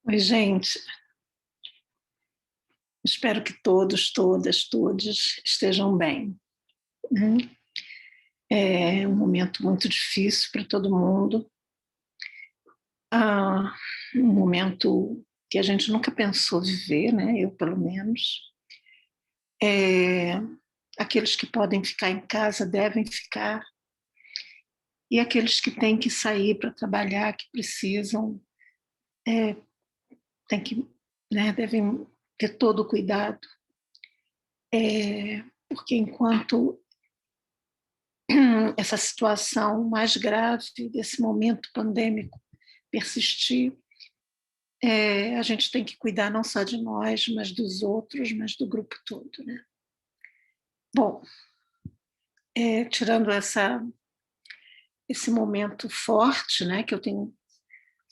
Oi, gente. Espero que todos, todas, todos estejam bem, né? É um momento muito difícil para todo mundo, um momento que a gente nunca pensou viver, né? Eu, pelo menos. Aqueles que podem ficar em casa devem ficar, e aqueles que têm que sair para trabalhar, que precisam, têm que, né, devem ter todo o cuidado, porque enquanto essa situação mais grave desse momento pandêmico persistir, a gente tem que cuidar não só de nós, mas dos outros, mas do grupo todo, né? Bom, tirando esse momento forte, né, que eu tenho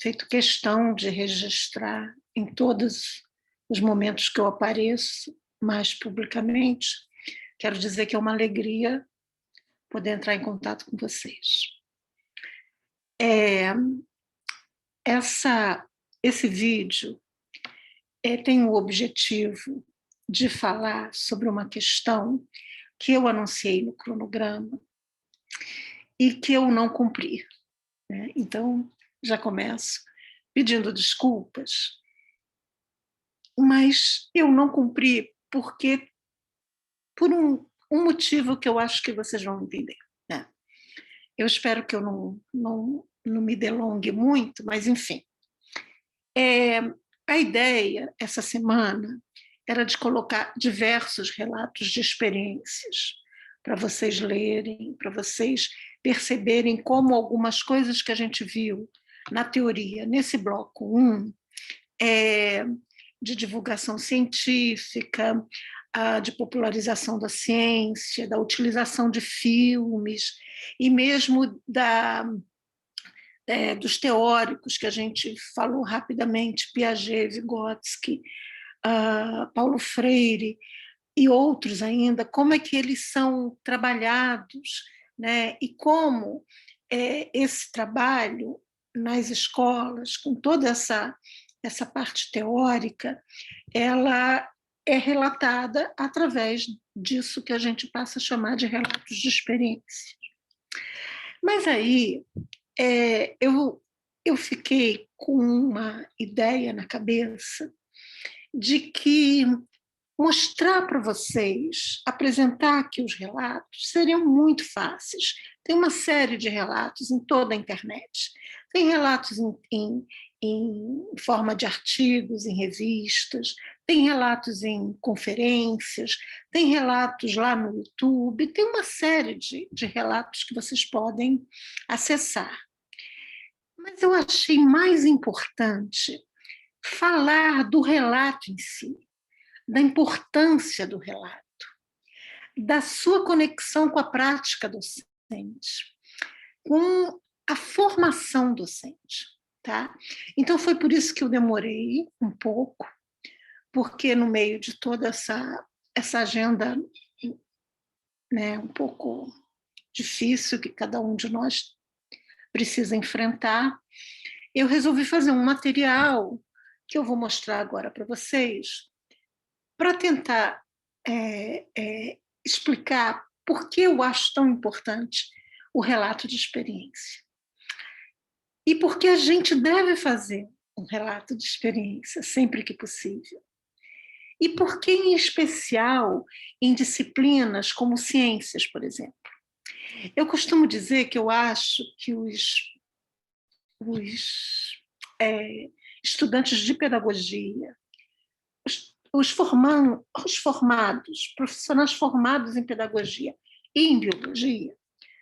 feito questão de registrar em todos os momentos que eu apareço mais publicamente, quero dizer que é uma alegria poder entrar em contato com vocês. Esse vídeo tem o objetivo de falar sobre uma questão que eu anunciei no cronograma e que eu não cumpri, né? Então, já começo pedindo desculpas, mas eu não cumpri porque por um motivo que eu acho que vocês vão entender, né? Eu espero que eu não me delongue muito, mas enfim. A ideia, essa semana, era de colocar diversos relatos de experiências para vocês lerem, para vocês perceberem como algumas coisas que a gente viu na teoria, nesse bloco 1, de divulgação científica, de popularização da ciência, da utilização de filmes e mesmo dos teóricos que a gente falou rapidamente, Piaget, Vygotsky, Paulo Freire e outros ainda, como é que eles são trabalhados, né? E como esse trabalho nas escolas, com toda essa parte teórica, ela é relatada através disso que a gente passa a chamar de relatos de experiência. Mas aí eu fiquei com uma ideia na cabeça de que mostrar para vocês, apresentar aqui os relatos, seriam muito fáceis. Tem uma série de relatos em toda a internet. Tem relatos em forma de artigos, em revistas, tem relatos em conferências, tem relatos lá no YouTube, tem uma série de relatos que vocês podem acessar. Mas eu achei mais importante falar do relato em si, da importância do relato, da sua conexão com a prática docente, com a formação docente, tá? Então foi por isso que eu demorei um pouco, porque no meio de toda essa agenda, né, um pouco difícil que cada um de nós precisa enfrentar, eu resolvi fazer um material que eu vou mostrar agora para vocês, para tentar explicar por que eu acho tão importante o relato de experiência. E por que a gente deve fazer um relato de experiência sempre que possível. E por que, em especial, em disciplinas como ciências, por exemplo. Eu costumo dizer que eu acho que os estudantes de pedagogia, os formados, profissionais formados em pedagogia e em biologia,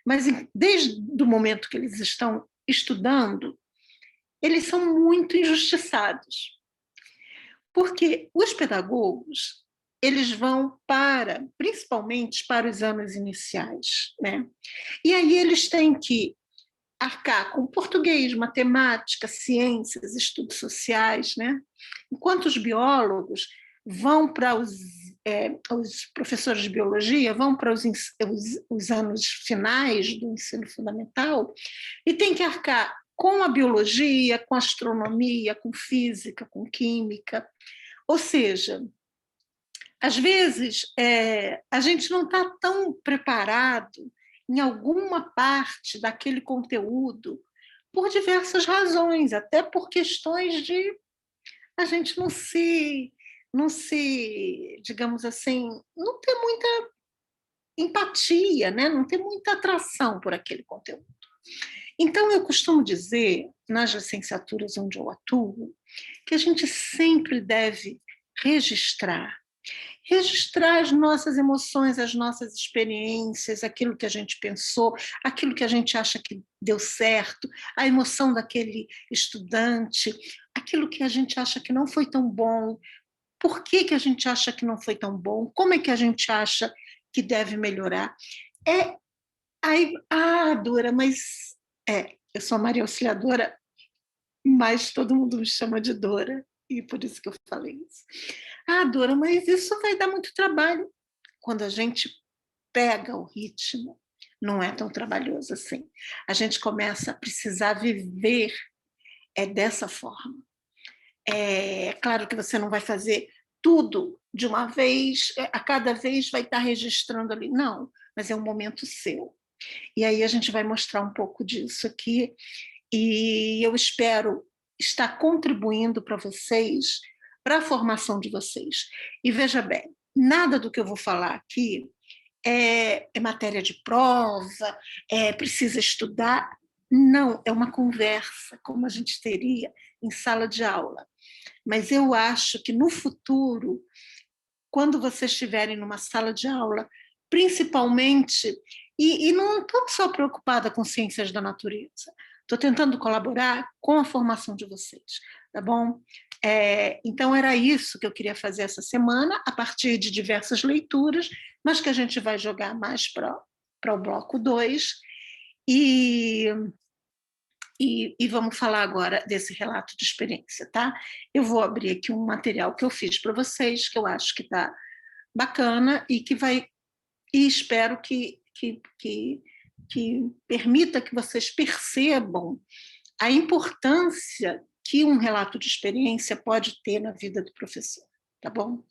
mas desde o momento que eles estão estudando, eles são muito injustiçados. Porque os pedagogos, eles vão principalmente para os anos iniciais, né? E aí eles têm que arcar com português, matemática, ciências, estudos sociais, né? Enquanto os biólogos vão para os professores de biologia vão para os anos finais do ensino fundamental e tem que arcar com a biologia, com a astronomia, com física, com química. Ou seja, às vezes a gente não está tão preparado em alguma parte daquele conteúdo por diversas razões, até por questões de a gente não se, digamos assim, não ter muita empatia, né? Não ter muita atração por aquele conteúdo. Então, eu costumo dizer, nas licenciaturas onde eu atuo, que a gente sempre deve registrar. Registrar as nossas emoções, as nossas experiências, aquilo que a gente pensou, aquilo que a gente acha que deu certo, a emoção daquele estudante, aquilo que a gente acha que não foi tão bom, por que, que a gente acha que não foi tão bom, como é que a gente acha que deve melhorar. Aí, Dora, mas eu sou Maria Auxiliadora, mas todo mundo me chama de Dora, e por isso que eu falei isso. Dora, mas isso vai dar muito trabalho. Quando a gente pega o ritmo, não é tão trabalhoso assim. A gente começa a precisar viver dessa forma. É claro que você não vai fazer tudo de uma vez, a cada vez vai estar registrando ali. Não, mas é um momento seu. E aí a gente vai mostrar um pouco disso aqui, e eu espero estar contribuindo para vocês, para a formação de vocês. E veja bem, nada do que eu vou falar aqui é matéria de prova, precisa estudar. Não, é uma conversa, como a gente teria em sala de aula. Mas eu acho que no futuro, quando vocês estiverem numa sala de aula, principalmente, e não estou só preocupada com ciências da natureza, estou tentando colaborar com a formação de vocês, tá bom? Então, era isso que eu queria fazer essa semana, a partir de diversas leituras, mas que a gente vai jogar mais para o bloco 2, e vamos falar agora desse relato de experiência, tá? Eu vou abrir aqui um material que eu fiz para vocês, que eu acho que está bacana e que vai, e espero que permita que vocês percebam a importância que um relato de experiência pode ter na vida do professor, tá bom?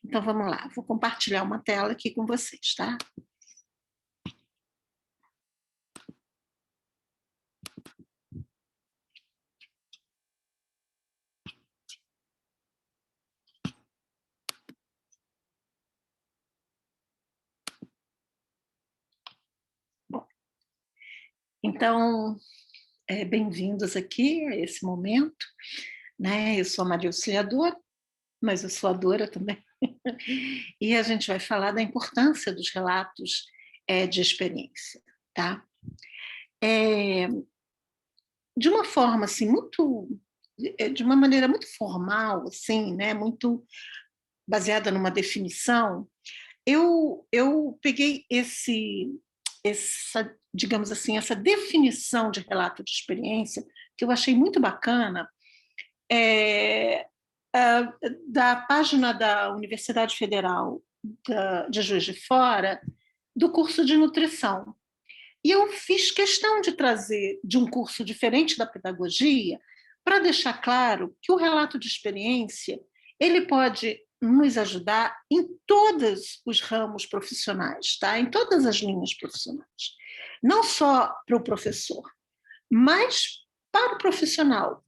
Então vamos lá, vou compartilhar uma tela aqui com vocês, tá? Bom, então, bem-vindos aqui a esse momento, né? Eu sou a Maria Auxiliadora, mas eu sou a Dora também. E a gente vai falar da importância dos relatos de experiência, tá? De uma forma assim de uma maneira muito formal, assim, né? Muito baseada numa definição. Eu peguei essa, digamos assim, essa definição de relato de experiência que eu achei muito bacana. Da página da Universidade Federal de Juiz de Fora, do curso de nutrição. E eu fiz questão de trazer de um curso diferente da pedagogia para deixar claro que o relato de experiência ele pode nos ajudar em todos os ramos profissionais, tá? Em todas as linhas profissionais. Não só para o professor, mas para o profissional.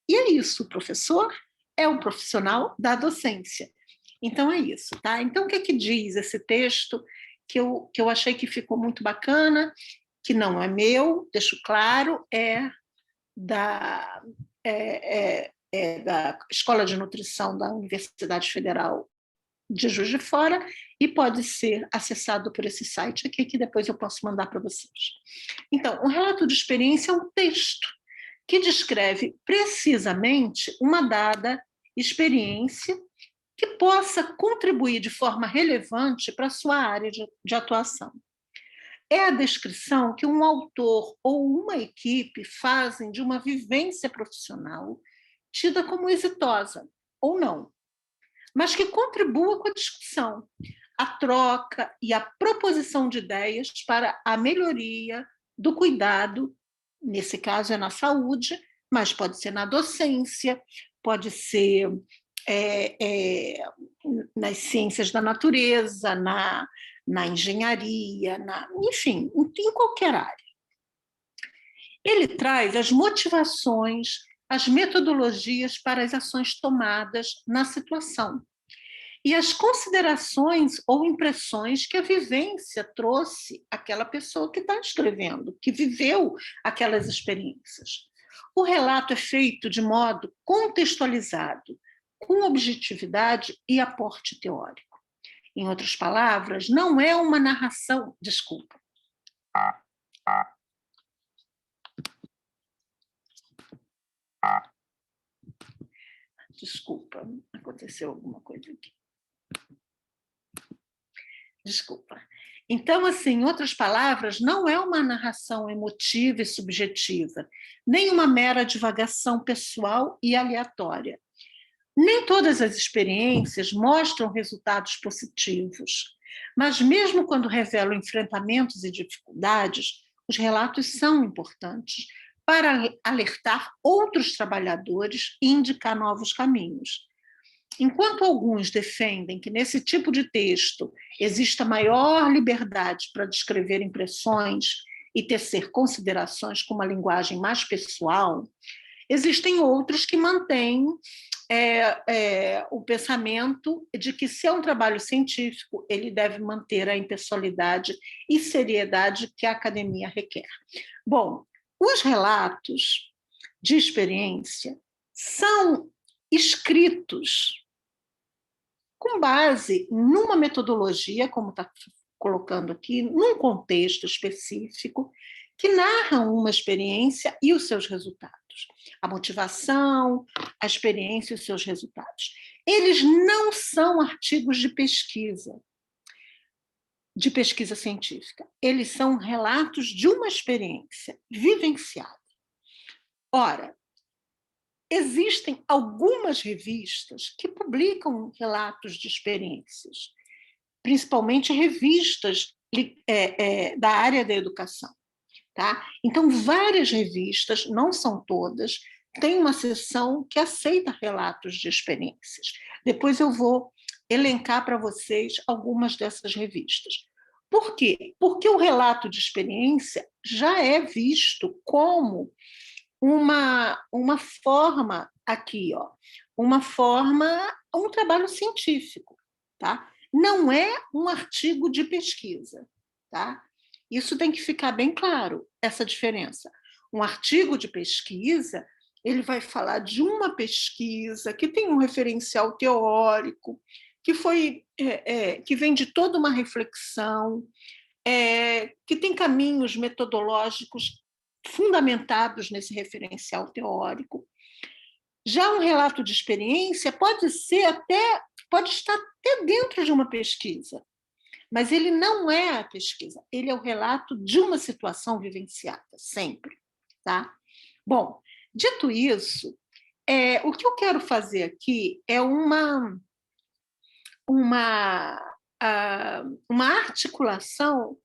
E é isso, o professor é um profissional da docência. Então é isso, tá? Então o que é que diz esse texto que eu achei que ficou muito bacana, que não é meu, deixo claro, da, da Escola de Nutrição da Universidade Federal de Juiz de Fora e pode ser acessado por esse site aqui, que depois eu posso mandar para vocês. Então, um relato de experiência é um texto que descreve precisamente uma dada experiência que possa contribuir de forma relevante para a sua área de atuação. É a descrição que um autor ou uma equipe fazem de uma vivência profissional tida como exitosa ou não, mas que contribua com a discussão, a troca e a proposição de ideias para a melhoria do cuidado nesse caso é na saúde, mas pode ser na docência, pode ser nas ciências da natureza, na engenharia, enfim, em qualquer área. Ele traz as motivações, as metodologias para as ações tomadas na situação e as considerações ou impressões que a vivência trouxe àquela pessoa que está escrevendo, que viveu aquelas experiências. O relato é feito de modo contextualizado, com objetividade e aporte teórico. Em outras palavras, não é uma narração, desculpa. Desculpa, aconteceu alguma coisa aqui. Desculpa. Então, assim, em outras palavras, não é uma narração emotiva e subjetiva, nem uma mera divagação pessoal e aleatória. Nem todas as experiências mostram resultados positivos, mas mesmo quando revelam enfrentamentos e dificuldades, os relatos são importantes para alertar outros trabalhadores e indicar novos caminhos. Enquanto alguns defendem que nesse tipo de texto exista maior liberdade para descrever impressões e tecer considerações com uma linguagem mais pessoal, existem outros que mantêm o pensamento de que, se é um trabalho científico, ele deve manter a impessoalidade e seriedade que a academia requer. Bom, os relatos de experiência são escritos com base numa metodologia, como está colocando aqui, num contexto específico, que narram uma experiência e os seus resultados. A motivação, a experiência e os seus resultados. Eles não são artigos de pesquisa científica. Eles são relatos de uma experiência vivenciada. Ora, existem algumas revistas que publicam relatos de experiências, principalmente revistas da área da educação. Tá? Então, várias revistas, não são todas, têm uma seção que aceita relatos de experiências. Depois eu vou elencar para vocês algumas dessas revistas. Por quê? Porque o relato de experiência já é visto como uma forma aqui, ó, um trabalho científico, tá? Não é um artigo de pesquisa, tá? Isso tem que ficar bem claro, essa diferença. Um artigo de pesquisa, ele vai falar de uma pesquisa que tem um referencial teórico, que vem de toda uma reflexão, que tem caminhos metodológicos fundamentados nesse referencial teórico. Já um relato de experiência pode estar até dentro de uma pesquisa, mas ele não é a pesquisa, ele é o relato de uma situação vivenciada, sempre. Tá? Bom, dito isso, o que eu quero fazer aqui é uma articulação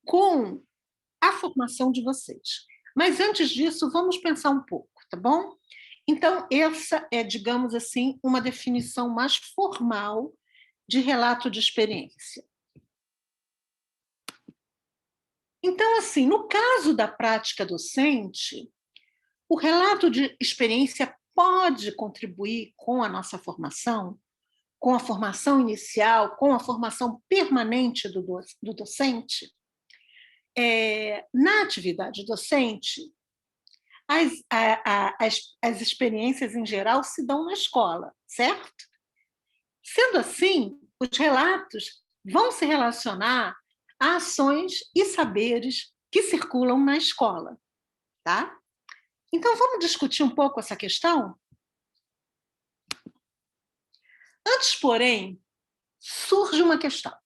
com a formação de vocês. Mas antes disso, vamos pensar um pouco, tá bom? Então, essa é, digamos assim, uma definição mais formal de relato de experiência. Então, assim, no caso da prática docente, o relato de experiência pode contribuir com a nossa formação, com a formação inicial, com a formação permanente do docente. Na atividade docente, as experiências em geral se dão na escola, certo? Sendo assim, os relatos vão se relacionar a ações e saberes que circulam na escola, tá? Então, vamos discutir um pouco essa questão? Antes, porém, surge uma questão: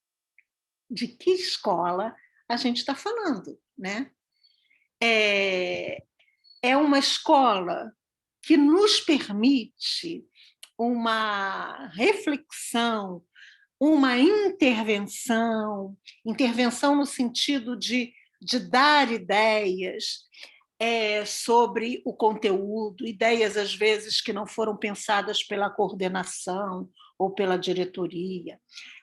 de que escola a gente está falando, né? É uma escola que nos permite uma reflexão, uma intervenção no sentido de dar ideias, sobre o conteúdo, ideias, às vezes, que não foram pensadas pela coordenação ou pela diretoria.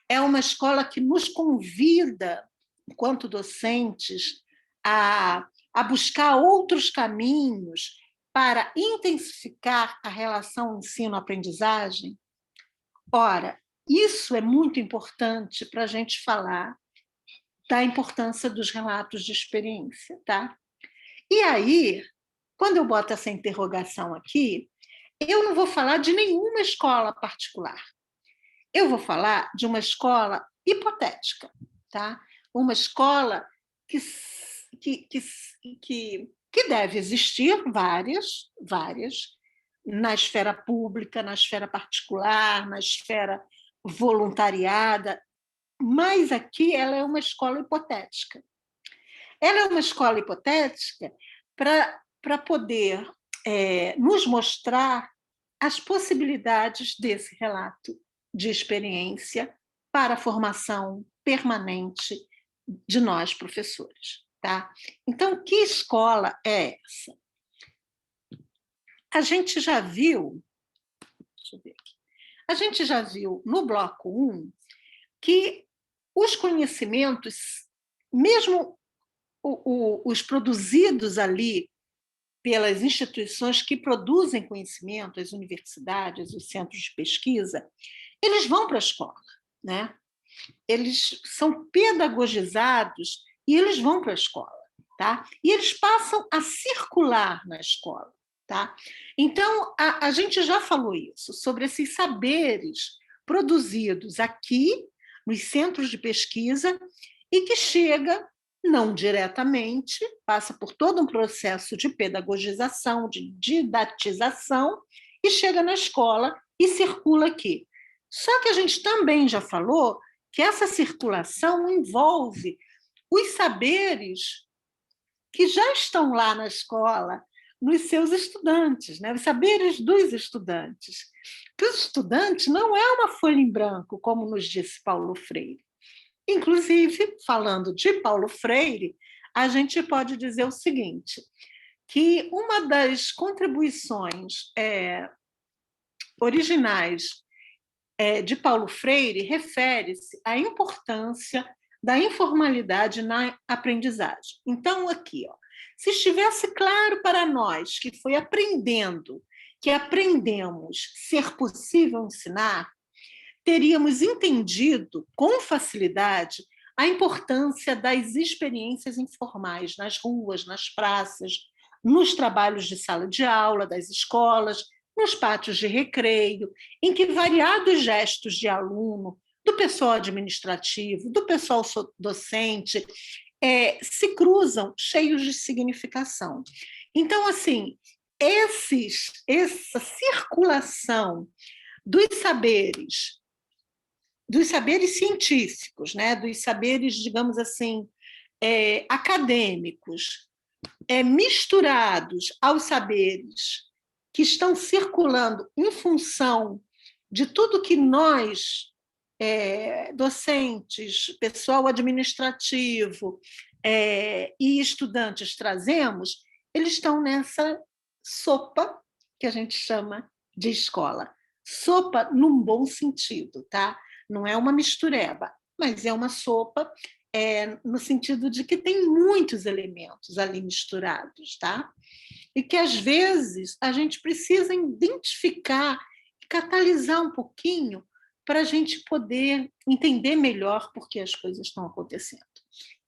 É uma escola que nos convida, enquanto docentes, a buscar outros caminhos para intensificar a relação ensino-aprendizagem. Ora, isso é muito importante para a gente falar da importância dos relatos de experiência, tá? E aí, quando eu boto essa interrogação aqui, eu não vou falar de nenhuma escola particular. Eu vou falar de uma escola hipotética, tá? Uma escola que, que, que deve existir várias, na esfera pública, na esfera particular, na esfera voluntariada, mas aqui ela é uma escola hipotética. Ela é uma escola hipotética para poder nos mostrar as possibilidades desse relato de experiência para a formação permanente de nós, professores. Tá? Então, que escola é essa? A gente já viu, deixa eu ver aqui, a gente já viu no bloco 1 que os conhecimentos, mesmo os produzidos ali pelas instituições que produzem conhecimento, as universidades, os centros de pesquisa, eles vão para a escola, né? Eles são pedagogizados e eles vão para a escola, tá? E eles passam a circular na escola, tá? Então, a gente já falou isso, sobre esses saberes produzidos aqui, nos centros de pesquisa, e que chega, não diretamente, passa por todo um processo de pedagogização, de didatização, e chega na escola e circula aqui. Só que a gente também já falou que essa circulação envolve os saberes que já estão lá na escola, nos seus estudantes, né? Os saberes dos estudantes. Que os estudantes não é uma folha em branco, como nos disse Paulo Freire. Inclusive, falando de Paulo Freire, a gente pode dizer o seguinte, que uma das contribuições originais de Paulo Freire refere-se à importância da informalidade na aprendizagem. Então, aqui, ó, se estivesse claro para nós que foi aprendendo, que aprendemos ser possível ensinar, teríamos entendido com facilidade a importância das experiências informais nas ruas, nas praças, nos trabalhos de sala de aula, das escolas, nos pátios de recreio, em que variados gestos de aluno, do pessoal administrativo, do pessoal docente, se cruzam cheios de significação. Então, assim, essa circulação dos saberes científicos, né, dos saberes, digamos assim, acadêmicos, misturados aos saberes que estão circulando em função de tudo que nós, docentes, pessoal administrativo e estudantes trazemos, eles estão nessa sopa que a gente chama de escola. Sopa num bom sentido, tá? Não é uma mistureba, mas é uma sopa no sentido de que tem muitos elementos ali misturados, tá? E que, às vezes, a gente precisa identificar, catalisar um pouquinho para a gente poder entender melhor por que as coisas estão acontecendo.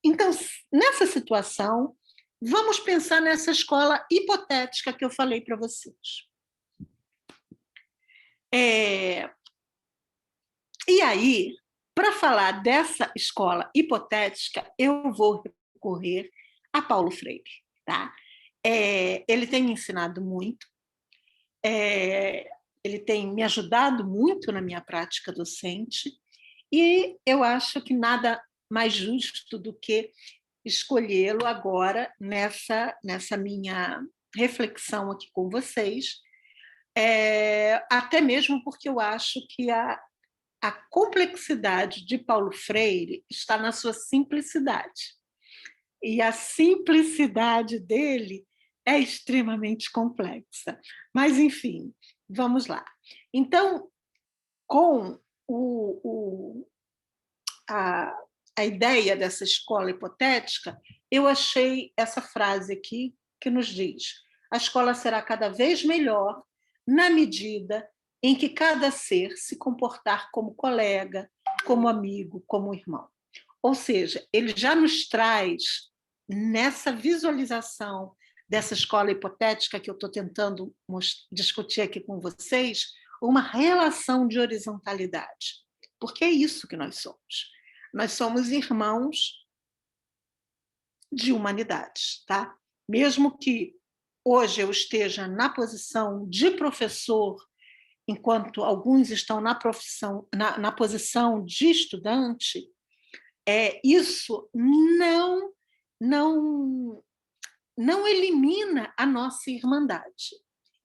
Então, nessa situação, vamos pensar nessa escola hipotética que eu falei para vocês. E aí, para falar dessa escola hipotética, eu vou recorrer a Paulo Freire. Tá? Ele tem me ensinado muito, ele tem me ajudado muito na minha prática docente, e eu acho que nada mais justo do que escolhê-lo agora nessa minha reflexão aqui com vocês, até mesmo porque eu acho que a complexidade de Paulo Freire está na sua simplicidade. E a simplicidade dele é extremamente complexa. Mas, enfim, vamos lá. Então, com a, a ideia dessa escola hipotética, eu achei essa frase aqui que nos diz: a escola será cada vez melhor na medida em que cada ser se comportar como colega, como amigo, como irmão. Ou seja, ele já nos traz, nessa visualização dessa escola hipotética que eu estou tentando discutir aqui com vocês, uma relação de horizontalidade. Porque é isso que nós somos. Nós somos irmãos de humanidades, tá? Mesmo que hoje eu esteja na posição de professor, enquanto alguns estão na posição de estudante, isso não, não elimina a nossa irmandade.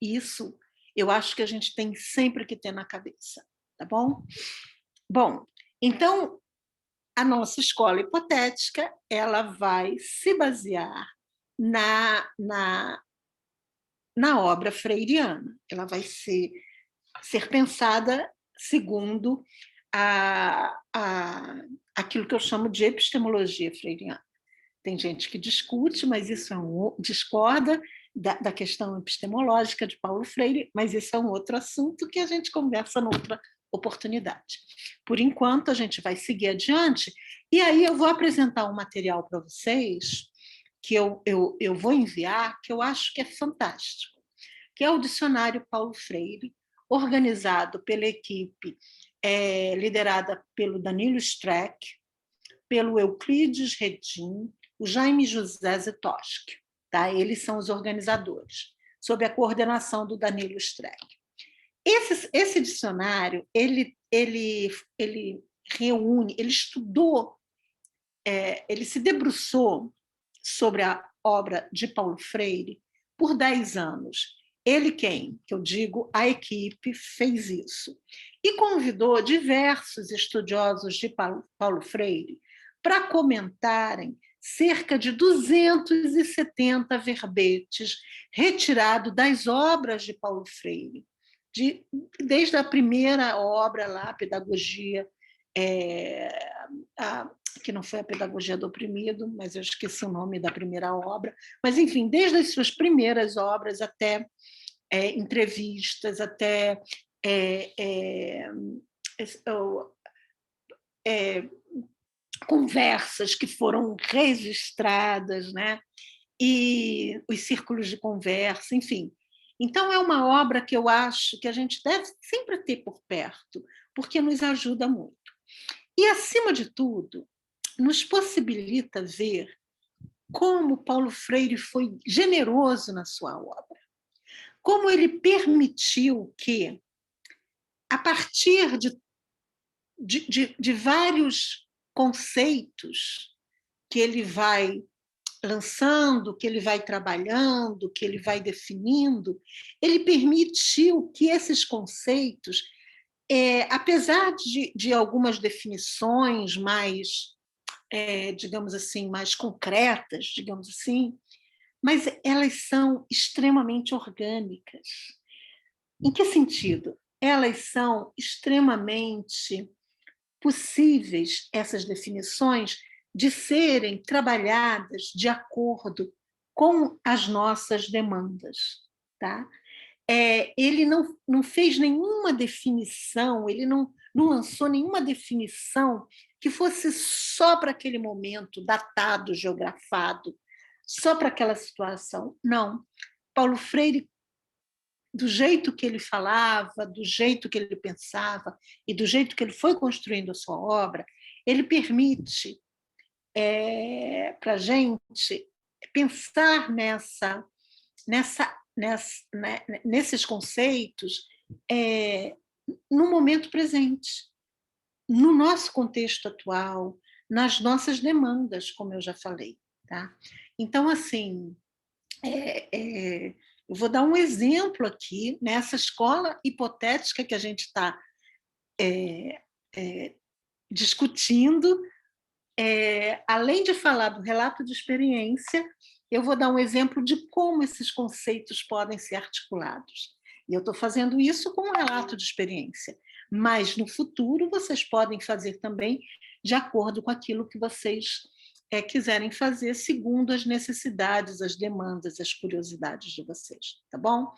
Isso eu acho que a gente tem sempre que ter na cabeça, tá bom? Bom, então a nossa escola hipotética ela vai se basear na obra freiriana. Ela vai ser pensada segundo aquilo que eu chamo de epistemologia freiriana. Tem gente que discute, mas isso discorda da questão epistemológica de Paulo Freire, mas isso é um outro assunto que a gente conversa noutra oportunidade. Por enquanto, a gente vai seguir adiante, e aí eu vou apresentar um material para vocês que eu vou enviar, que eu acho que é fantástico, que é o Dicionário Paulo Freire, organizado pela equipe liderada pelo Danilo Streck, pelo Euclides Redim, o Jaime José Zitoski. Tá? Eles são os organizadores, sob a coordenação do Danilo Streck. Esse dicionário, ele reúne, ele estudou, ele se debruçou sobre a obra de Paulo Freire por 10 anos. Ele quem? Que eu digo, a equipe fez isso. E convidou diversos estudiosos de Paulo Freire para comentarem cerca de 270 verbetes retirados das obras de Paulo Freire, desde a primeira obra lá, Pedagogia, que não foi a Pedagogia do Oprimido, mas eu esqueci o nome da primeira obra, mas, enfim, desde as suas primeiras obras até entrevistas, até conversas que foram registradas, né? E os círculos de conversa, enfim. Então, é uma obra que eu acho que a gente deve sempre ter por perto, porque nos ajuda muito. E, acima de tudo, nos possibilita ver como Paulo Freire foi generoso na sua obra, como ele permitiu que, a partir de vários conceitos que ele vai lançando, que ele vai trabalhando, que ele vai definindo, ele permitiu que esses conceitos, apesar de algumas definições mais, digamos assim, mais concretas, digamos assim, mas elas são extremamente orgânicas. Em que sentido? Elas são extremamente possíveis, essas definições, de serem trabalhadas de acordo com as nossas demandas. Tá? Ele não fez nenhuma definição, ele não lançou nenhuma definição que fosse só para aquele momento, datado, geografado, só para aquela situação. Não. Paulo Freire, do jeito que ele falava, do jeito que ele pensava e do jeito que ele foi construindo a sua obra, ele permite para a gente pensar nesses conceitos no momento presente, no nosso contexto atual, nas nossas demandas, como eu já falei. Tá? Então, assim, eu vou dar um exemplo aqui, nessa escola hipotética que a gente está discutindo. Além de falar do relato de experiência, eu vou dar um exemplo de como esses conceitos podem ser articulados. E eu estou fazendo isso com um relato de experiência, mas no futuro vocês podem fazer também de acordo com aquilo que vocês quiserem fazer, segundo as necessidades, as demandas, as curiosidades de vocês, tá bom?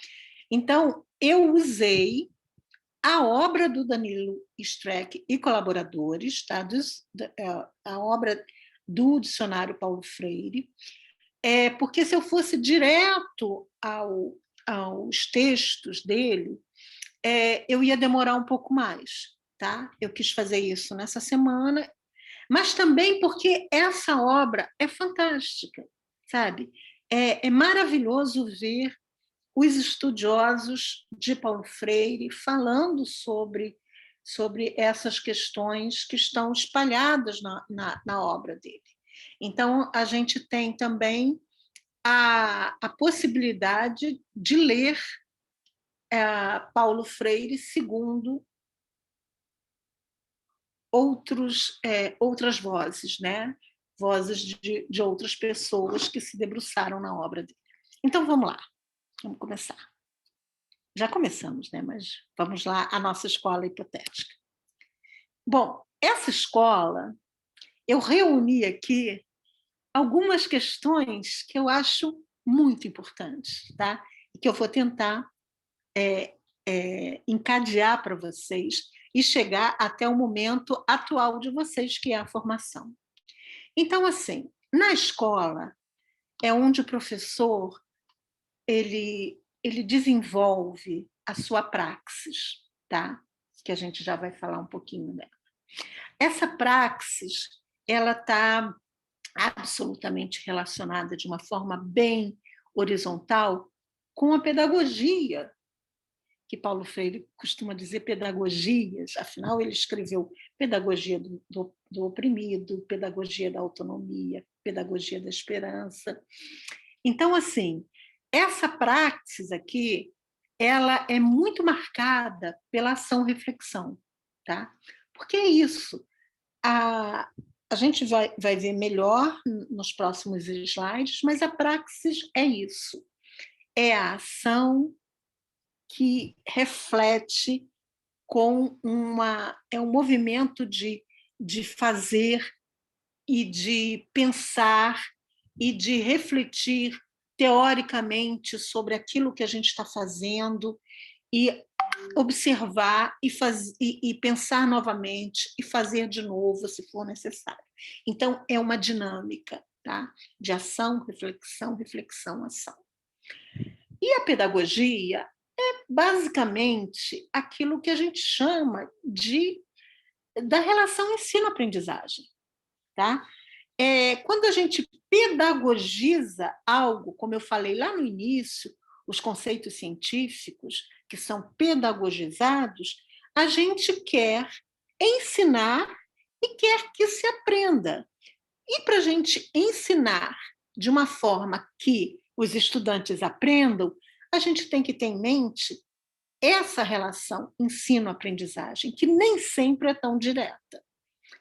Então, eu usei a obra do Danilo Streck e colaboradores, tá? A obra do dicionário Paulo Freire, porque se eu fosse direto aos textos dele, eu ia demorar um pouco mais, tá? Eu quis fazer isso nessa semana, mas também porque essa obra é fantástica, sabe? É maravilhoso ver os estudiosos de Paulo Freire falando sobre essas questões que estão espalhadas na obra dele. Então, a gente tem também a possibilidade de ler Paulo Freire segundo outras vozes, né? Vozes de outras pessoas que se debruçaram na obra dele. Então, vamos lá, vamos começar. Já começamos, né? Mas vamos lá, a nossa escola hipotética. Bom, essa escola, eu reuni aqui algumas questões que eu acho muito importantes, tá? E que eu vou tentar encadear para vocês e chegar até o momento atual de vocês, que é a formação. Então, assim, na escola é onde o professor ele desenvolve a sua praxis, tá? Que a gente já vai falar um pouquinho dela. Essa praxis, ela está absolutamente relacionada de uma forma bem horizontal com a pedagogia, que Paulo Freire costuma dizer pedagogias, afinal ele escreveu pedagogia do oprimido, pedagogia da autonomia, pedagogia da esperança. Então, assim, essa praxis aqui, ela é muito marcada pela ação-reflexão, tá? Porque é isso. A gente vai ver melhor nos próximos slides, mas a praxis é isso. É a ação que reflete com um movimento de fazer e de pensar e de refletir teoricamente sobre aquilo que a gente está fazendo e observar e pensar novamente e fazer de novo, se for necessário. Então, é uma dinâmica, tá? De ação, reflexão, reflexão, ação. E a pedagogia é basicamente aquilo que a gente chama da relação ensino-aprendizagem, tá? Quando a gente pedagogiza algo, como eu falei lá no início, os conceitos científicos que são pedagogizados, a gente quer ensinar e quer que se aprenda. E para a gente ensinar de uma forma que os estudantes aprendam, a gente tem que ter em mente essa relação ensino-aprendizagem, que nem sempre é tão direta,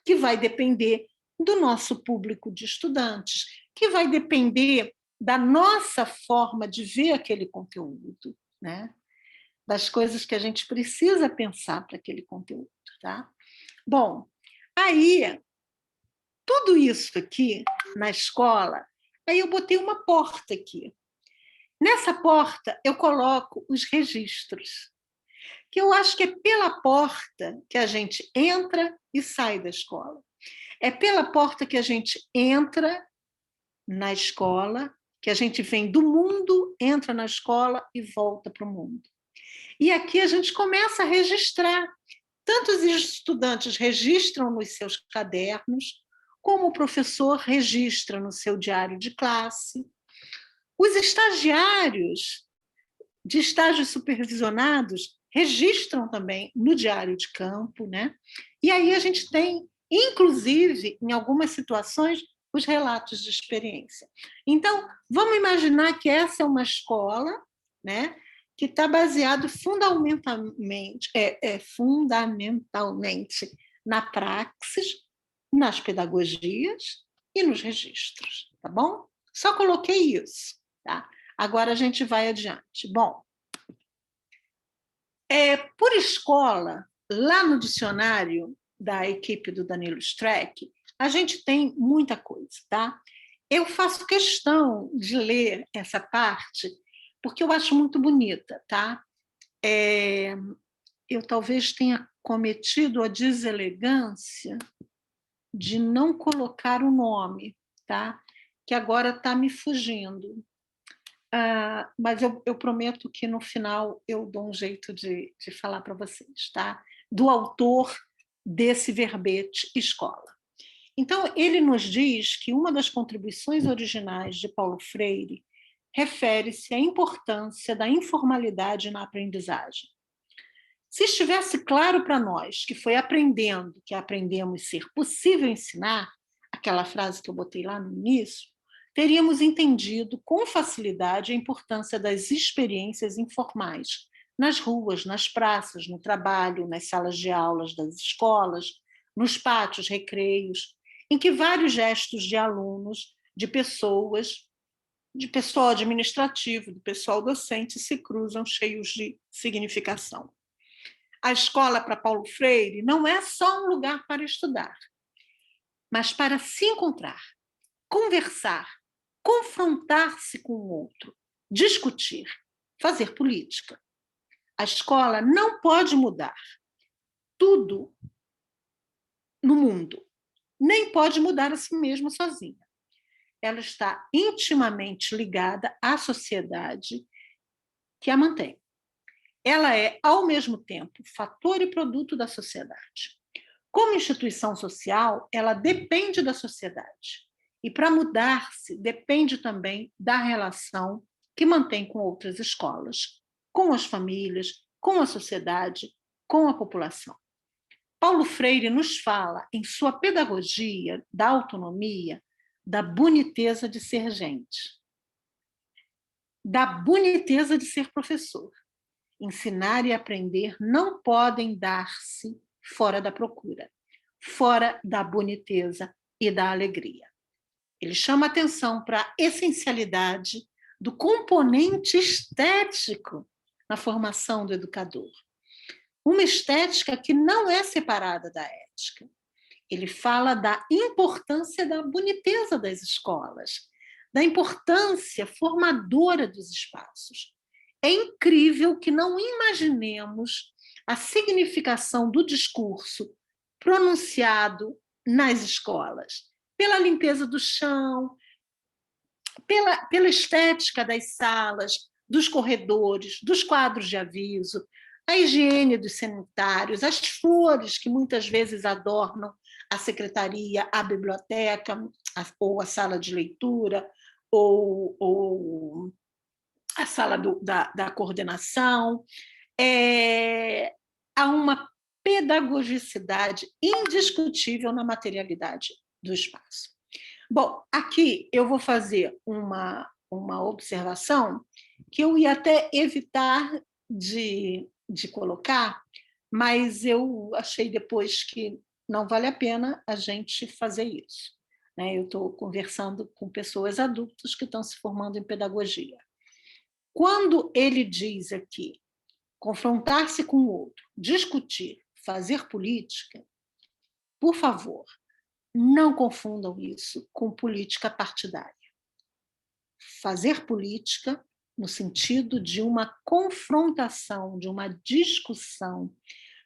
que vai depender do nosso público de estudantes, que vai depender da nossa forma de ver aquele conteúdo, né? Das coisas que a gente precisa pensar para aquele conteúdo, tá? Bom, aí, tudo isso aqui na escola, aí eu botei uma porta aqui. Nessa porta, eu coloco os registros, que eu acho que é pela porta que a gente entra e sai da escola. É pela porta que a gente entra na escola, que a gente vem do mundo, entra na escola e volta para o mundo. E aqui a gente começa a registrar. Tanto os estudantes registram nos seus cadernos, como o professor registra no seu diário de classe. Os estagiários de estágios supervisionados registram também no diário de campo, né? E aí a gente tem, inclusive, em algumas situações, os relatos de experiência. Então, vamos imaginar que essa é uma escola, né, que está baseado fundamentalmente na praxis, nas pedagogias e nos registros, tá bom? Só coloquei isso, tá? Agora a gente vai adiante. Bom, por escola, lá no dicionário da equipe do Danilo Streck, a gente tem muita coisa, tá? Eu faço questão de ler essa parte, porque eu acho muito bonita, tá? Eu talvez tenha cometido a deselegância de não colocar o nome, tá? Que agora está me fugindo. Mas eu prometo que no final eu dou um jeito de falar para vocês, tá? Do autor desse verbete escola. Então, ele nos diz que uma das contribuições originais de Paulo Freire refere-se à importância da informalidade na aprendizagem. Se estivesse claro para nós que foi aprendendo que aprendemos ser possível ensinar, aquela frase que eu botei lá no início, teríamos entendido com facilidade a importância das experiências informais, nas ruas, nas praças, no trabalho, nas salas de aulas das escolas, nos pátios, recreios, em que vários gestos de alunos, de pessoas, de pessoal administrativo, do pessoal docente se cruzam cheios de significação. A escola, para Paulo Freire, não é só um lugar para estudar, mas para se encontrar, conversar, confrontar-se com o outro, discutir, fazer política. A escola não pode mudar tudo no mundo, nem pode mudar a si mesma sozinha. Ela está intimamente ligada à sociedade que a mantém. Ela é, ao mesmo tempo, fator e produto da sociedade. Como instituição social, ela depende da sociedade. E, para mudar-se, depende também da relação que mantém com outras escolas, com as famílias, com a sociedade, com a população. Paulo Freire nos fala, em sua pedagogia da autonomia, da boniteza de ser gente, da boniteza de ser professor. Ensinar e aprender não podem dar-se fora da procura, fora da boniteza e da alegria. Ele chama atenção para a essencialidade do componente estético na formação do educador. Uma estética que não é separada da ética. Ele fala da importância da boniteza das escolas, da importância formadora dos espaços. É incrível que não imaginemos a significação do discurso pronunciado nas escolas, pela limpeza do chão, pela estética das salas, dos corredores, dos quadros de aviso, a higiene dos sanitários, as flores que muitas vezes adornam a secretaria, a biblioteca, ou a sala de leitura, ou a sala da coordenação. Há uma pedagogicidade indiscutível na materialidade do espaço. Bom, aqui eu vou fazer uma observação que eu ia até evitar de colocar, mas eu achei depois que não vale a pena a gente fazer isso. Eu estou conversando com pessoas adultas que estão se formando em pedagogia. Quando ele diz aqui, confrontar-se com o outro, discutir, fazer política, por favor, não confundam isso com política partidária. Fazer política no sentido de uma confrontação, de uma discussão,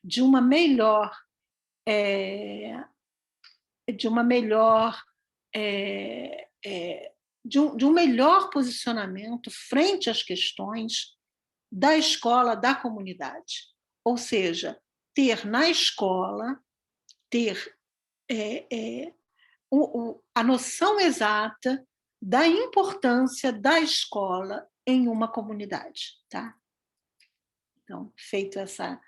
de uma melhor de um melhor posicionamento frente às questões da escola, da comunidade. Ou seja, ter na escola, ter a noção exata da importância da escola em uma comunidade. Tá? Então, feito essa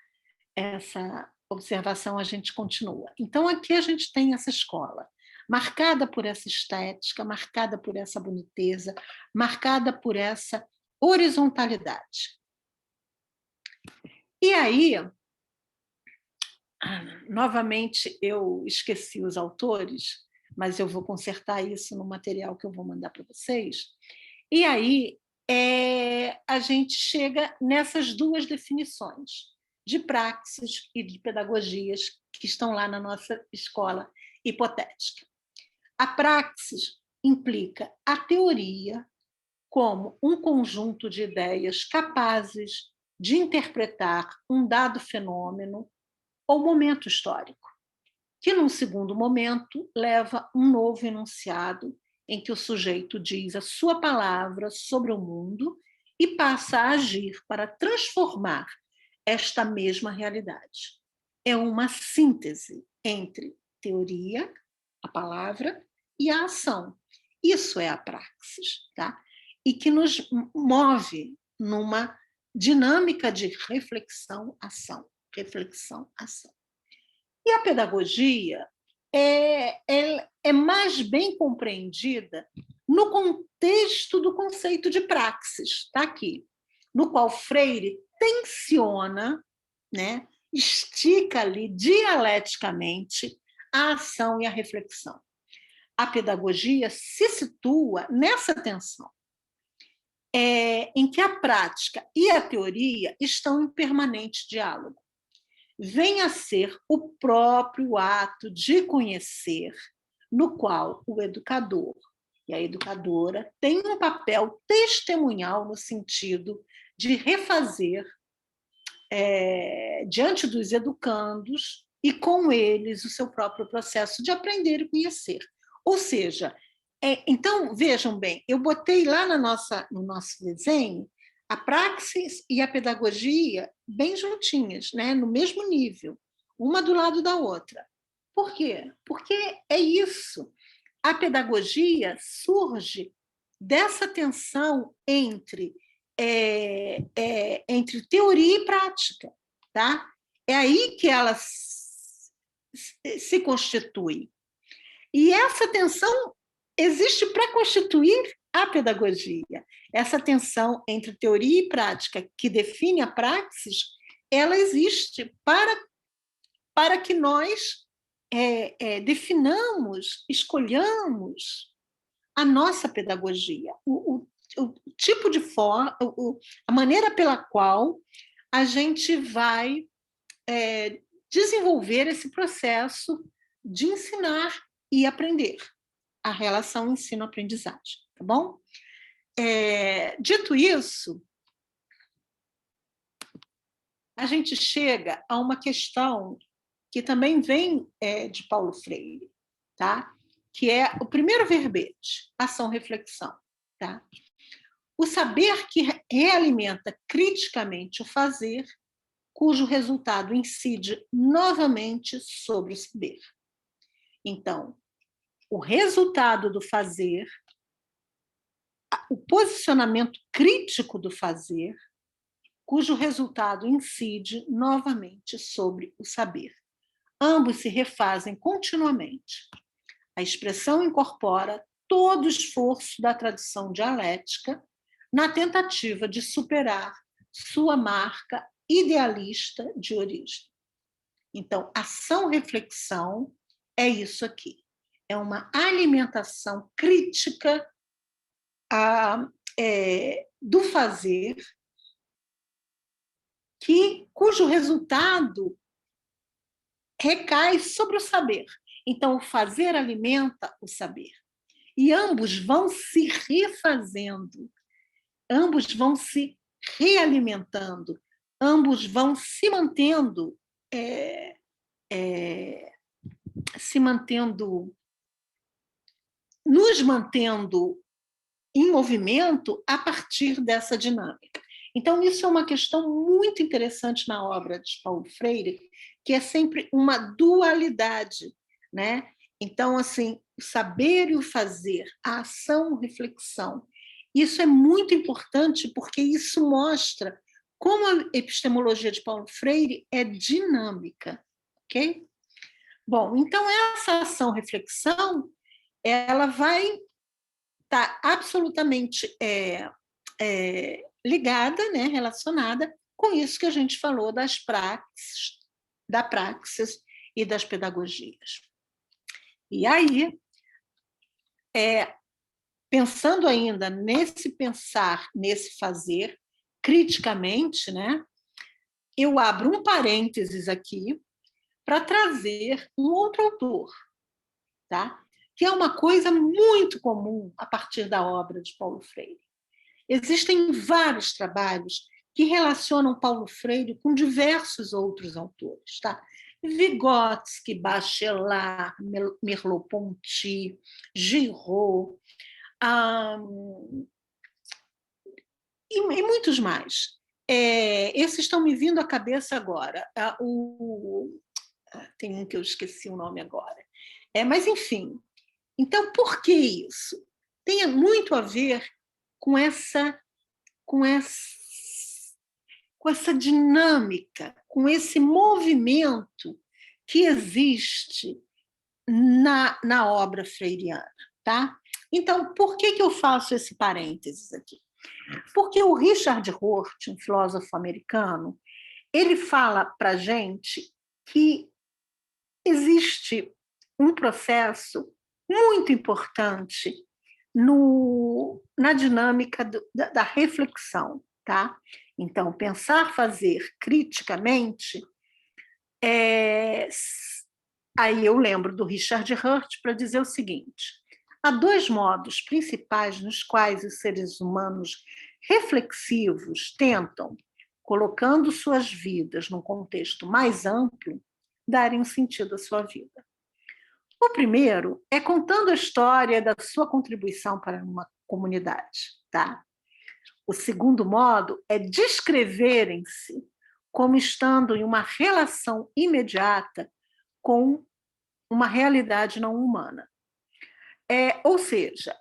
observação, a gente continua. Então, aqui a gente tem essa escola, marcada por essa estética, marcada por essa boniteza, marcada por essa horizontalidade. E aí, novamente, eu esqueci os autores, mas eu vou consertar isso no material que eu vou mandar para vocês. E aí a gente chega nessas duas definições, de praxis e de pedagogias, que estão lá na nossa escola hipotética. A praxis implica a teoria como um conjunto de ideias capazes de interpretar um dado fenômeno ou momento histórico, que, num segundo momento, leva um novo enunciado em que o sujeito diz a sua palavra sobre o mundo e passa a agir para transformar esta mesma realidade. É uma síntese entre teoria, a palavra, e a ação. Isso é a praxis, tá? E que nos move numa dinâmica de reflexão-ação, reflexão-ação. E a pedagogia é mais bem compreendida no contexto do conceito de praxis, está aqui, no qual Freire tensiona, né, estica ali dialeticamente a ação e a reflexão. A pedagogia se situa nessa tensão, em que a prática e a teoria estão em permanente diálogo. Vem a ser o próprio ato de conhecer, no qual o educador e a educadora têm um papel testemunhal no sentido de refazer, diante dos educandos e com eles, o seu próprio processo de aprender e conhecer. Ou seja, então, vejam bem, eu botei lá no nosso desenho a praxis e a pedagogia bem juntinhas, né? No mesmo nível, uma do lado da outra. Por quê? Porque é isso. A pedagogia surge dessa tensão entre teoria e prática, tá? É aí que ela se constitui. E essa tensão existe para constituir a pedagogia. Essa tensão entre teoria e prática, que define a praxis, ela existe para que nós definamos, escolhamos a nossa pedagogia, o tipo de forma, a maneira pela qual a gente vai desenvolver esse processo de ensinar e aprender, a relação ensino-aprendizagem, tá bom? Dito isso, a gente chega a uma questão que também vem de Paulo Freire, tá? Que é o primeiro verbete, ação-reflexão. Tá? O saber que realimenta criticamente o fazer, cujo resultado incide novamente sobre o saber. Então, o resultado do fazer, o posicionamento crítico do fazer, cujo resultado incide novamente sobre o saber. Ambos se refazem continuamente. A expressão incorpora todo o esforço da tradição dialética na tentativa de superar sua marca idealista de origem. Então, ação-reflexão é isso aqui. É uma alimentação crítica do fazer, cujo resultado recai sobre o saber. Então, o fazer alimenta o saber. E ambos vão se refazendo, ambos vão se realimentando, ambos vão se mantendo, nos mantendo em movimento a partir dessa dinâmica. Então, isso é uma questão muito interessante na obra de Paulo Freire, que é sempre uma dualidade, né? Então, assim, o saber e o fazer, a ação, reflexão, isso é muito importante porque isso mostra como a epistemologia de Paulo Freire é dinâmica, ok? Bom, então essa ação-reflexão, ela vai estar absolutamente ligada, né, relacionada com isso que a gente falou das da praxis e das pedagogias. E aí pensando ainda nesse pensar, nesse fazer, criticamente, né, eu abro um parênteses aqui para trazer um outro autor, tá? Que é uma coisa muito comum a partir da obra de Paulo Freire. Existem vários trabalhos que relacionam Paulo Freire com diversos outros autores, tá? Vygotsky, Bachelard, Merleau-Ponty, Giraud, e muitos mais. Esses estão me vindo à cabeça agora. Tem um que eu esqueci o nome agora. Mas, enfim. Então, por que isso? Tem muito a ver com essa, com essa, com essa dinâmica, com esse movimento que existe na obra freiriana. Tá? Então, por que eu faço esse parênteses aqui? Porque o Richard Rorty, um filósofo americano, ele fala para a gente que existe um processo muito importante na dinâmica da reflexão. Tá? Então, pensar, fazer criticamente, aí eu lembro do Richard Rorty para dizer o seguinte: há dois modos principais nos quais os seres humanos reflexivos tentam, colocando suas vidas num contexto mais amplo, darem um sentido à sua vida. O primeiro é contando a história da sua contribuição para uma comunidade. Tá? O segundo modo é descreverem-se como estando em uma relação imediata com uma realidade não humana. Ou seja,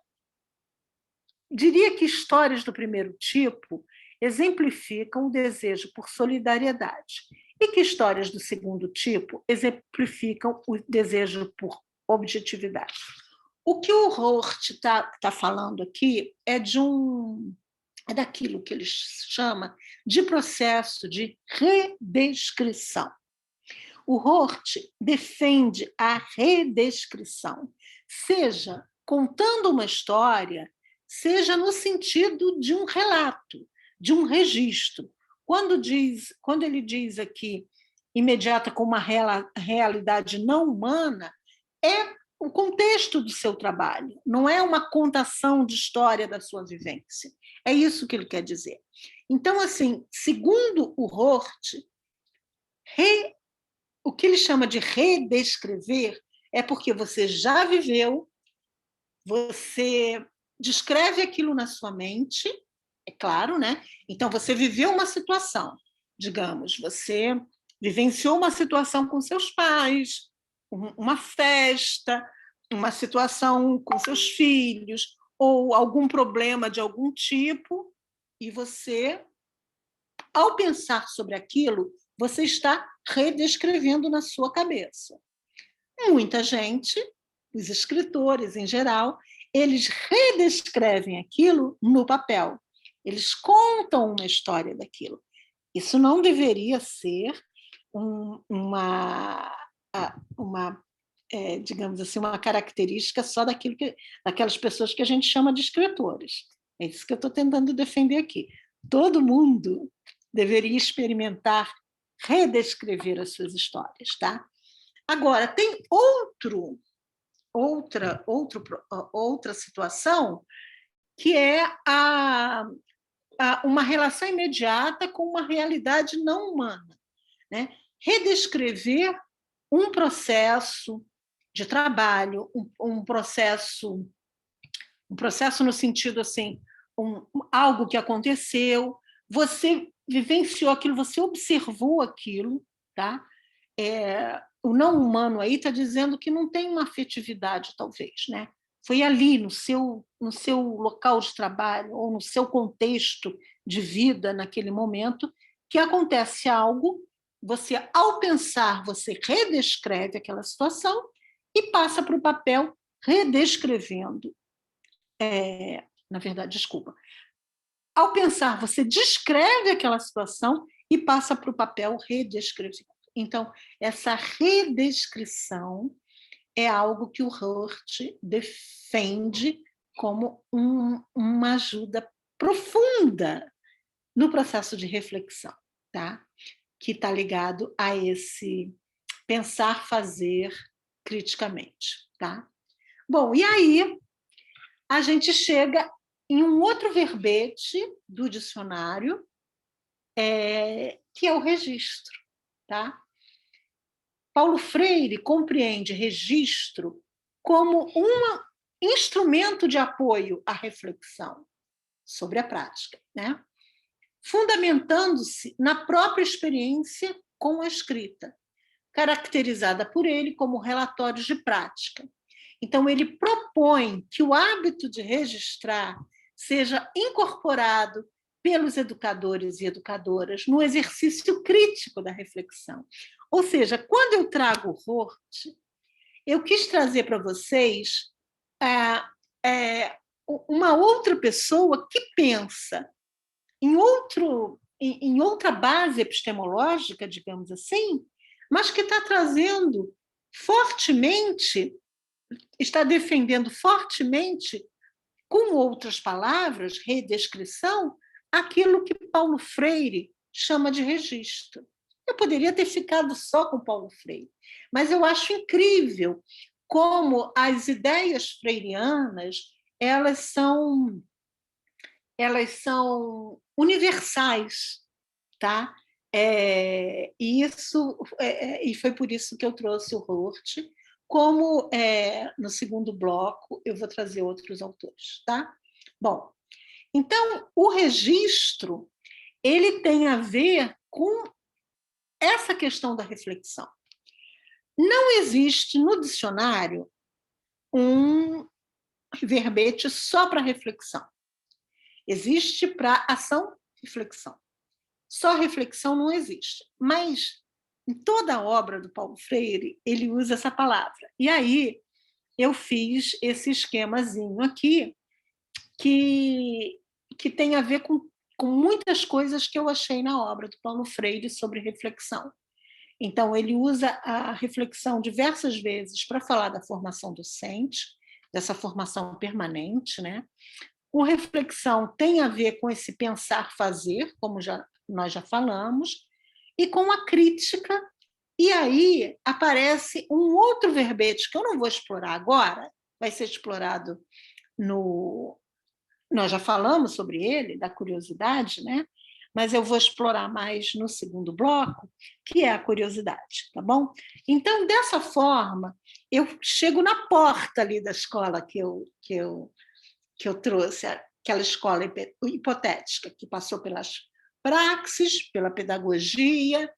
diria que histórias do primeiro tipo exemplificam o desejo por solidariedade e que histórias do segundo tipo exemplificam o desejo por objetividade. O que o Rorty está falando aqui é daquilo que ele chama de processo de redescrição. O Rorty defende a redescrição, seja contando uma história, seja no sentido de um relato, de um registro. Quando ele diz aqui imediata com uma realidade não humana, é o contexto do seu trabalho, não é uma contação de história da sua vivência. É isso que ele quer dizer. Então, assim, segundo o Rorty, o que ele chama de redescrever é porque você já viveu, você descreve aquilo na sua mente, é claro, né? Então, você viveu uma situação, digamos, você vivenciou uma situação com seus pais, uma festa, uma situação com seus filhos, ou algum problema de algum tipo, e você, ao pensar sobre aquilo, você está redescrevendo na sua cabeça. Muita gente, os escritores em geral, eles redescrevem aquilo no papel. Eles contam uma história daquilo. Isso não deveria ser digamos assim, uma característica só daquelas pessoas que a gente chama de escritores. É isso que eu estou tentando defender aqui. Todo mundo deveria experimentar redescrever as suas histórias, tá? Agora, tem outra situação que é uma relação imediata com uma realidade não humana, né? Redescrever um processo de trabalho, um processo no sentido assim, algo que aconteceu, você vivenciou aquilo, você observou aquilo, tá? O não humano aí está dizendo que não tem uma afetividade, talvez, né? Foi ali, no seu local de trabalho, ou no seu contexto de vida, naquele momento, que acontece algo, você, ao pensar, você redescreve aquela situação e passa para o papel redescrevendo. Na verdade, desculpa. Ao pensar, você descreve aquela situação e passa para o papel redescrevendo. Então, essa redescrição é algo que o Hurt defende como uma ajuda profunda no processo de reflexão, tá? Que está ligado a esse pensar, fazer criticamente, tá? Bom, e aí a gente chega em um outro verbete do dicionário, que é o registro, tá? Paulo Freire compreende registro como um instrumento de apoio à reflexão sobre a prática, né? Fundamentando-se na própria experiência com a escrita, caracterizada por ele como relatórios de prática. Então, ele propõe que o hábito de registrar seja incorporado pelos educadores e educadoras no exercício crítico da reflexão. Ou seja, quando eu trago o Hort, eu quis trazer para vocês uma outra pessoa que pensa em outra base epistemológica, digamos assim, mas que está trazendo fortemente, está defendendo fortemente, com outras palavras, redescrição, aquilo que Paulo Freire chama de registro. Eu poderia ter ficado só com Paulo Freire, mas eu acho incrível como as ideias freirianas elas são universais, tá? E foi por isso que eu trouxe o Hurt. Como no segundo bloco eu vou trazer outros autores, tá? Bom, então o registro ele tem a ver com essa questão da reflexão. Não existe no dicionário um verbete só para reflexão. Existe para ação, reflexão. Só reflexão não existe. Mas em toda a obra do Paulo Freire, ele usa essa palavra. E aí eu fiz esse esquemazinho aqui que tem a ver com muitas coisas que eu achei na obra do Paulo Freire sobre reflexão. Então, ele usa a reflexão diversas vezes para falar da formação docente, dessa formação permanente, né? O reflexão tem a ver com esse pensar-fazer, como nós já falamos, e com a crítica. E aí aparece um outro verbete que eu não vou explorar agora, vai ser explorado no... Nós já falamos sobre ele, da curiosidade, né? Mas eu vou explorar mais no segundo bloco, que é a curiosidade, tá bom? Então, dessa forma, eu chego na porta ali da escola que eu trouxe, aquela escola hipotética, que passou pelas praxis, pela pedagogia,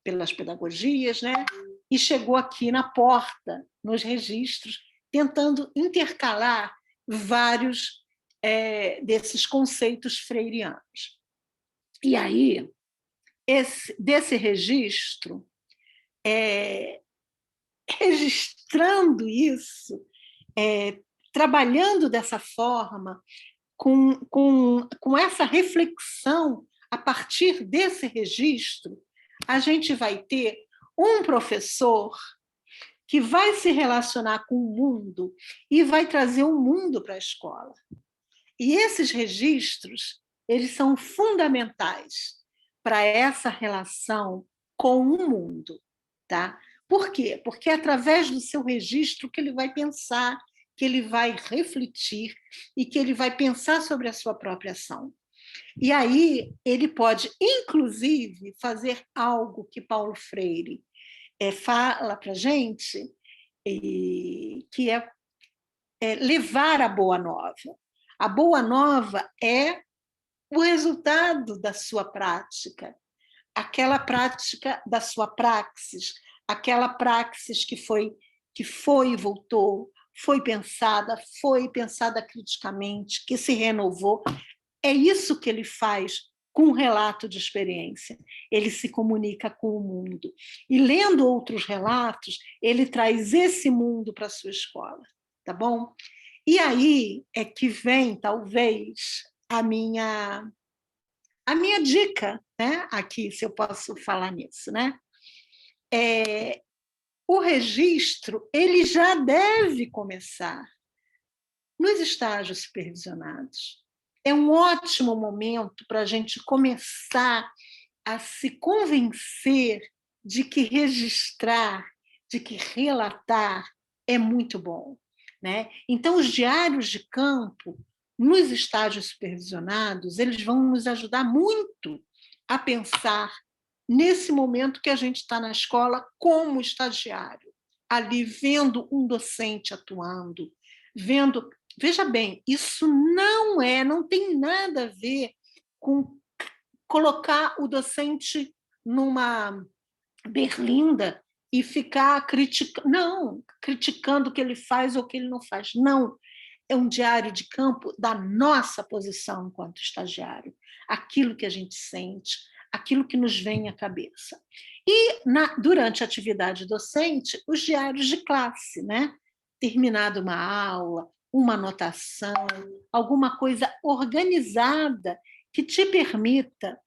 pelas pedagogias, né? E chegou aqui na porta, nos registros, tentando intercalar vários desses conceitos freirianos. E aí, desse registro, registrando isso, trabalhando dessa forma, com essa reflexão, a partir desse registro, a gente vai ter um professor que vai se relacionar com o mundo e vai trazer o mundo para a escola. E esses registros, eles são fundamentais para essa relação com o mundo, tá? Por quê? Porque é através do seu registro que ele vai pensar, que ele vai refletir e que ele vai pensar sobre a sua própria ação. E aí ele pode, inclusive, fazer algo que Paulo Freire fala para a gente, que é levar a boa nova. A boa nova é o resultado da sua prática, aquela prática da sua praxis, aquela praxis que foi e voltou, foi pensada criticamente, que se renovou. É isso que ele faz com um relato de experiência. Ele se comunica com o mundo. E lendo outros relatos, ele traz esse mundo para a sua escola, tá bom? E aí é que vem, talvez, a minha dica, né? Aqui, se eu posso falar nisso, né? o registro ele já deve começar nos estágios supervisionados. É um ótimo momento para a gente começar a se convencer de que registrar, de que relatar é muito bom, né? Então, os diários de campo, nos estágios supervisionados, eles vão nos ajudar muito a pensar nesse momento que a gente está na escola como estagiário, ali vendo um docente atuando, vendo. Veja bem, isso não tem nada a ver com colocar o docente numa berlinda e ficar criticando o que ele faz ou o que ele não faz. Não, é um diário de campo da nossa posição enquanto estagiário, aquilo que a gente sente, aquilo que nos vem à cabeça. E durante a atividade docente, os diários de classe, né? Terminada uma aula, uma anotação, alguma coisa organizada que te permita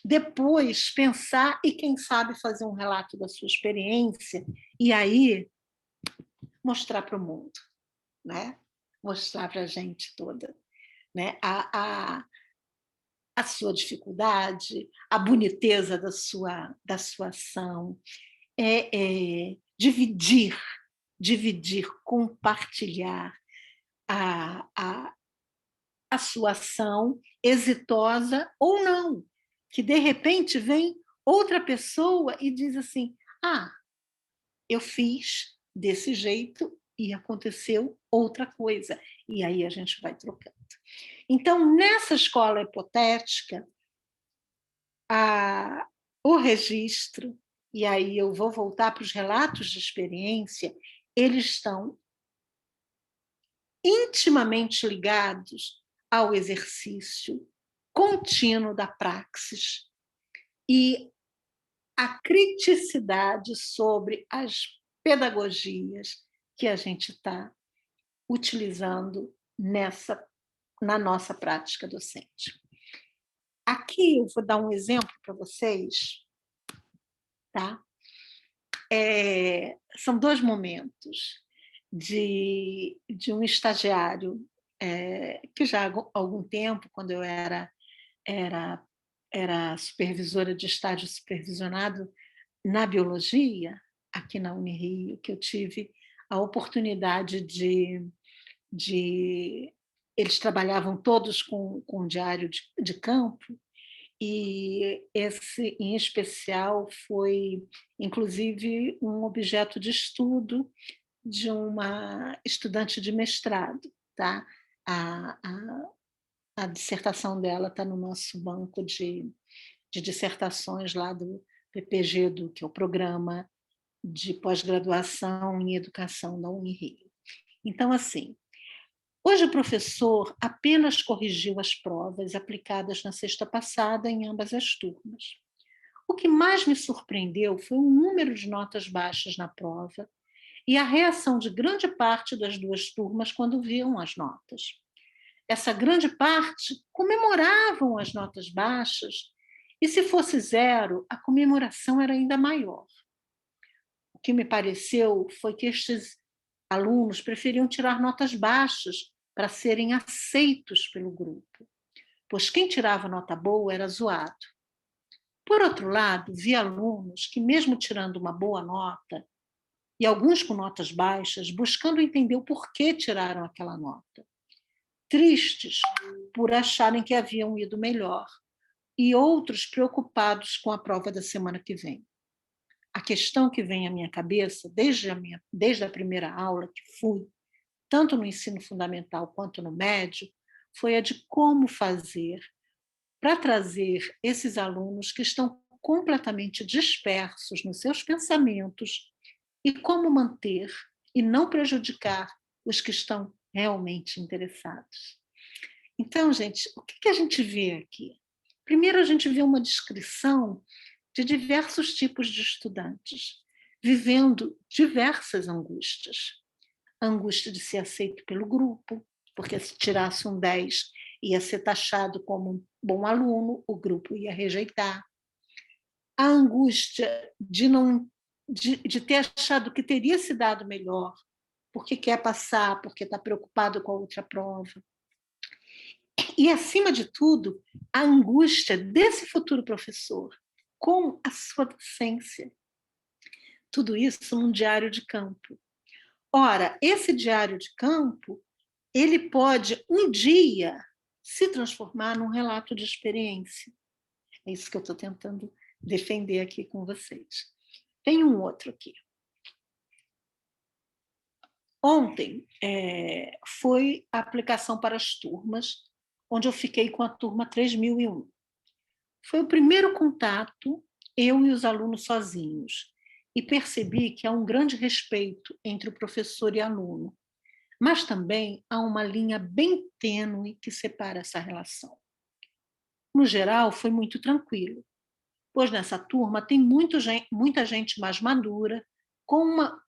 depois pensar e, quem sabe, fazer um relato da sua experiência e aí mostrar para o mundo, né? Mostrar para a gente toda, né? A sua dificuldade, a boniteza da sua ação, dividir, compartilhar a, a sua ação, exitosa ou não, que de repente vem outra pessoa e diz assim: ah, eu fiz desse jeito e aconteceu outra coisa. E aí a gente vai trocando. Então, nessa escola hipotética, o registro, e aí eu vou voltar para os relatos de experiência, eles estão intimamente ligados ao exercício contínuo da praxis e a criticidade sobre as pedagogias que a gente está utilizando na nossa prática docente. Aqui eu vou dar um exemplo para vocês, tá? São 2 momentos de um estagiário que já há algum tempo, quando eu era supervisora de estágio supervisionado na biologia, aqui na Unirio, que eu tive a oportunidade de eles trabalhavam todos com diário de campo, e esse, em especial, foi, inclusive, um objeto de estudo de uma estudante de mestrado, tá? A, a, a dissertação dela está no nosso banco de dissertações lá do PPG, que é o Programa de Pós-Graduação em Educação da Unirio. Então, assim, hoje o professor apenas corrigiu as provas aplicadas na sexta passada em ambas as turmas. O que mais me surpreendeu foi o número de notas baixas na prova e a reação de grande parte das 2 turmas quando viam as notas. Essa grande parte comemoravam as notas baixas e, se fosse 0, a comemoração era ainda maior. O que me pareceu foi que estes alunos preferiam tirar notas baixas para serem aceitos pelo grupo, pois quem tirava nota boa era zoado. Por outro lado, vi alunos que, mesmo tirando uma boa nota, e alguns com notas baixas, buscando entender o porquê tiraram aquela nota, tristes por acharem que haviam ido melhor, e outros preocupados com a prova da semana que vem. A questão que vem à minha cabeça, desde a primeira aula que fui, tanto no ensino fundamental quanto no médio, foi a de como fazer para trazer esses alunos que estão completamente dispersos nos seus pensamentos e como manter e não prejudicar os que estão realmente interessados. Então, gente, o que a gente vê aqui? Primeiro, a gente vê uma descrição de diversos tipos de estudantes, vivendo diversas angústias. A angústia de ser aceito pelo grupo, porque se tirasse um 10 ia ser taxado como um bom aluno, o grupo ia rejeitar. A angústia de de ter achado que teria se dado melhor, porque quer passar, porque está preocupado com a outra prova. E, acima de tudo, a angústia desse futuro professor com a sua docência. Tudo isso num diário de campo. Ora, esse diário de campo, ele pode um dia se transformar num relato de experiência. É isso que eu estou tentando defender aqui com vocês. Tem um outro aqui. Ontem foi a aplicação para as turmas, onde eu fiquei com a turma 3001. Foi o primeiro contato, eu e os alunos sozinhos, e percebi que há um grande respeito entre o professor e aluno, mas também há uma linha bem tênue que separa essa relação. No geral, foi muito tranquilo, pois nessa turma tem muita gente mais madura, com uma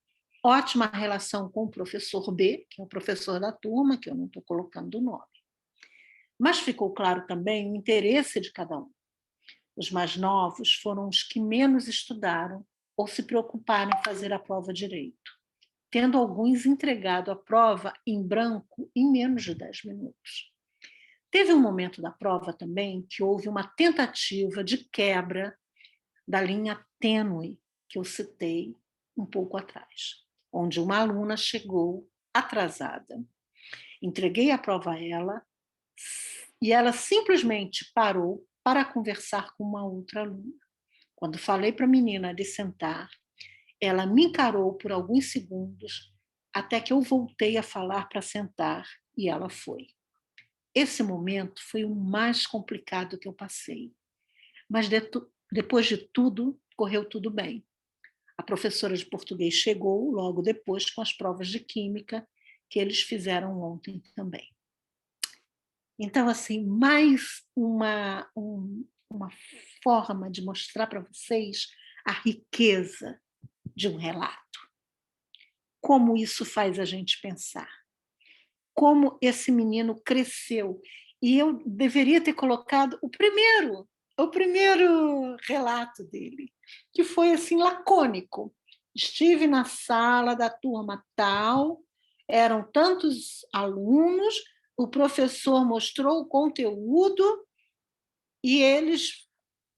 ótima relação com o professor B, que é o professor da turma, que eu não estou colocando o nome. Mas ficou claro também o interesse de cada um. Os mais novos foram os que menos estudaram ou se preocuparam em fazer a prova direito, tendo alguns entregado a prova em branco em menos de 10 minutos. Teve um momento da prova também que houve uma tentativa de quebra da linha tênue que eu citei um pouco atrás, onde uma aluna chegou atrasada. Entreguei a prova a ela e ela simplesmente parou para conversar com uma outra aluna. Quando falei para a menina de sentar, ela me encarou por alguns segundos, até que eu voltei a falar para sentar e ela foi. Esse momento foi o mais complicado que eu passei, mas depois de tudo, correu tudo bem. A professora de português chegou logo depois com as provas de química que eles fizeram ontem também. Então, assim, mais uma forma de mostrar para vocês a riqueza de um relato. Como isso faz a gente pensar. Como esse menino cresceu. E eu deveria ter colocado o primeiro relato dele, que foi assim lacônico. Estive na sala da turma tal, eram tantos alunos, o professor mostrou o conteúdo e eles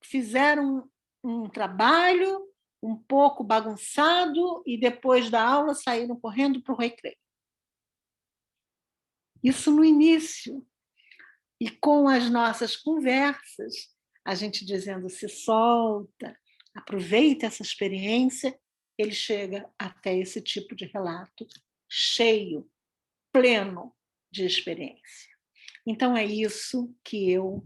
fizeram um trabalho um pouco bagunçado e depois da aula saíram correndo para o recreio. Isso no início. E com as nossas conversas, a gente dizendo se solta, aproveita essa experiência, ele chega até esse tipo de relato cheio, pleno de experiência. Então, é isso que eu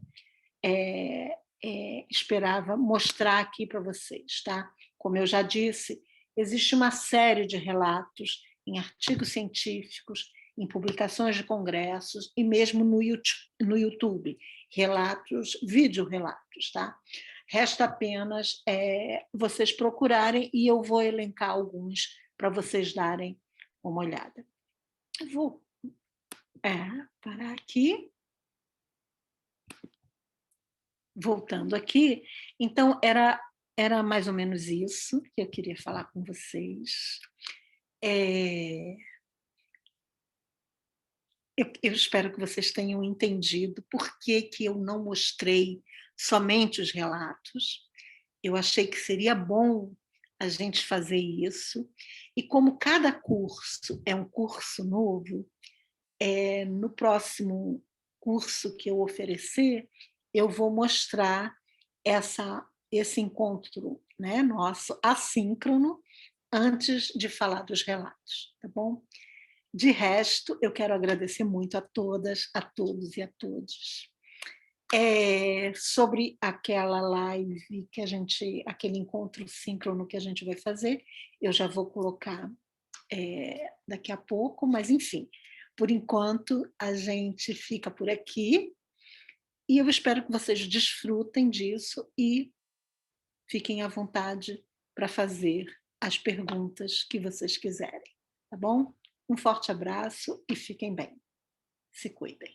esperava mostrar aqui para vocês. Tá? Como eu já disse, existe uma série de relatos em artigos científicos, em publicações de congressos e mesmo no YouTube, relatos, vídeo-relatos. Tá? Resta apenas vocês procurarem e eu vou elencar alguns para vocês darem uma olhada. Eu vou parar aqui. Voltando aqui, então era mais ou menos isso que eu queria falar com vocês. Eu espero que vocês tenham entendido por que eu não mostrei somente os relatos. Eu achei que seria bom a gente fazer isso. E como cada curso é um curso novo, no próximo curso que eu oferecer, eu vou mostrar esse encontro, né, nosso assíncrono antes de falar dos relatos, tá bom? De resto, eu quero agradecer muito a todas, a todos e a todos. Sobre aquela live que aquele encontro síncrono que a gente vai fazer, eu já vou colocar daqui a pouco, mas enfim, por enquanto a gente fica por aqui e eu espero que vocês desfrutem disso e fiquem à vontade para fazer as perguntas que vocês quiserem, tá bom? Um forte abraço e fiquem bem. Se cuidem.